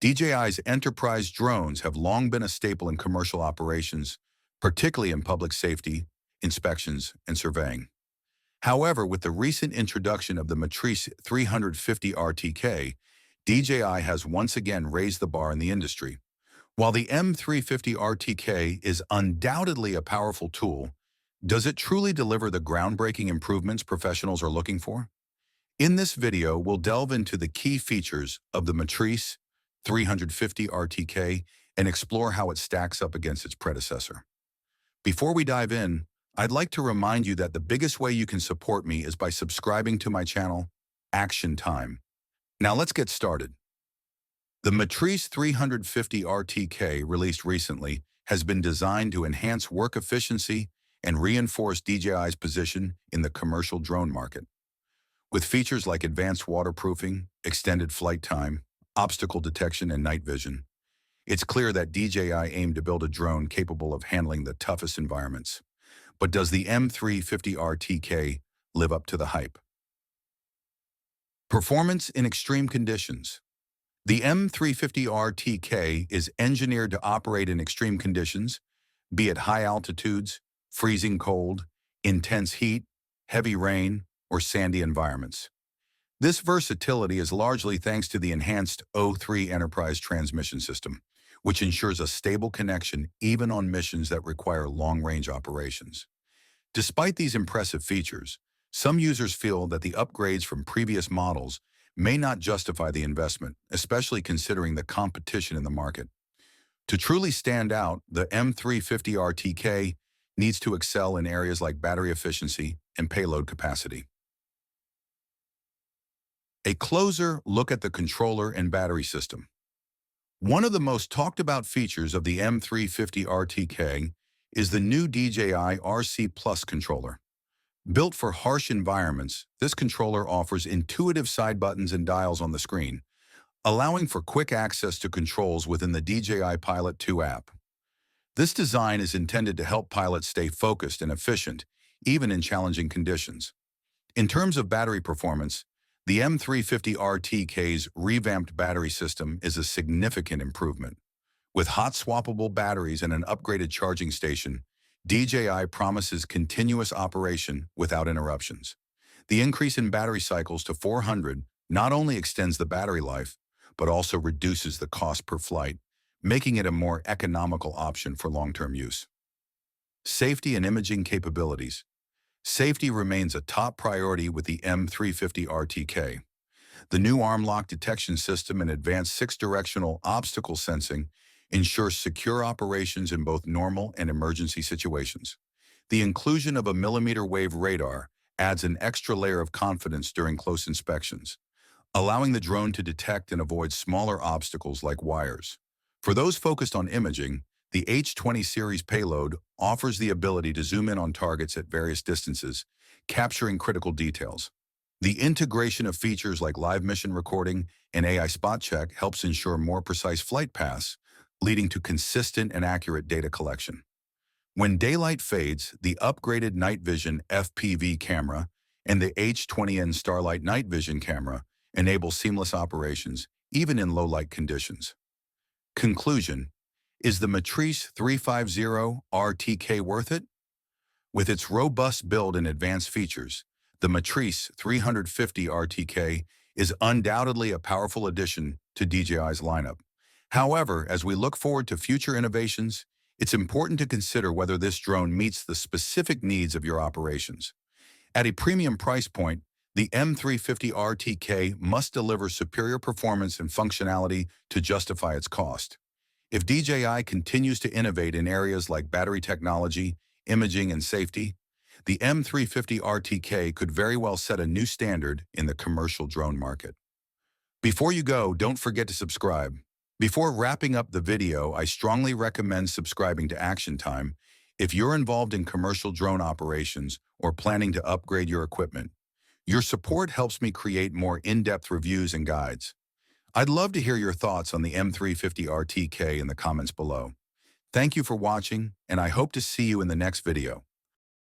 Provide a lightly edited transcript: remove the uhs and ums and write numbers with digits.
DJI's enterprise drones have long been a staple in commercial operations, particularly in public safety, inspections, and surveying. However, with the recent introduction of the Matrice 350 RTK, DJI has once again raised the bar in the industry. While the M350 RTK is undoubtedly a powerful tool, does it truly deliver the groundbreaking improvements professionals are looking for? In this video, we'll delve into the key features of the Matrice 350 RTK and explore how it stacks up against its predecessor. Before we dive in, I'd like to remind you that the biggest way you can support me is by subscribing to my channel, Action Time. Now let's get started. The Matrice 350 RTK, released recently, has been designed to enhance work efficiency and reinforce DJI's position in the commercial drone market. With features like advanced waterproofing, extended flight time, obstacle detection, and night vision, it's clear that DJI aimed to build a drone capable of handling the toughest environments. But does the M350 RTK live up to the hype? Performance in extreme conditions. The M350 RTK is engineered to operate in extreme conditions, be it high altitudes, freezing cold, intense heat, heavy rain, or sandy environments. This versatility is largely thanks to the enhanced O3 Enterprise transmission system, which ensures a stable connection even on missions that require long-range operations. Despite these impressive features, some users feel that the upgrades from previous models may not justify the investment, especially considering the competition in the market. To truly stand out, the M350 RTK needs to excel in areas like battery efficiency and payload capacity. A closer look at the controller and battery system. One of the most talked about features of the M350 RTK is the new DJI RC Plus controller. Built for harsh environments, this controller offers intuitive side buttons and dials on the screen, allowing for quick access to controls within the DJI Pilot 2 app. This design is intended to help pilots stay focused and efficient, even in challenging conditions. In terms of battery performance, the M350 RTK's revamped battery system is a significant improvement. With hot swappable batteries and an upgraded charging station, DJI promises continuous operation without interruptions. The increase in battery cycles to 400 not only extends the battery life, but also reduces the cost per flight, making it a more economical option for long-term use. Safety and imaging capabilities. Safety remains a top priority with the M350 RTK. The new arm lock detection system and advanced six-directional obstacle sensing ensures secure operations in both normal and emergency situations. The inclusion of a millimeter wave radar adds an extra layer of confidence during close inspections, allowing the drone to detect and avoid smaller obstacles like wires. For those focused on imaging, the H20 series payload offers the ability to zoom in on targets at various distances, capturing critical details. The integration of features like live mission recording and AI spot check helps ensure more precise flight paths, leading to consistent and accurate data collection. When daylight fades, the upgraded night vision FPV camera and the H20N Starlight night vision camera enable seamless operations, even in low-light conditions. Conclusion. Is the Matrice 350 RTK worth it? With its robust build and advanced features, the Matrice 350 RTK is undoubtedly a powerful addition to DJI's lineup. However, as we look forward to future innovations, it's important to consider whether this drone meets the specific needs of your operations. At a premium price point, the M350 RTK must deliver superior performance and functionality to justify its cost. If DJI continues to innovate in areas like battery technology, imaging, and safety, the M350 RTK could very well set a new standard in the commercial drone market. Before you go, don't forget to subscribe. Before wrapping up the video, I strongly recommend subscribing to Action Time if you're involved in commercial drone operations or planning to upgrade your equipment. Your support helps me create more in-depth reviews and guides. I'd love to hear your thoughts on the M350 RTK in the comments below. Thank you for watching, and I hope to see you in the next video.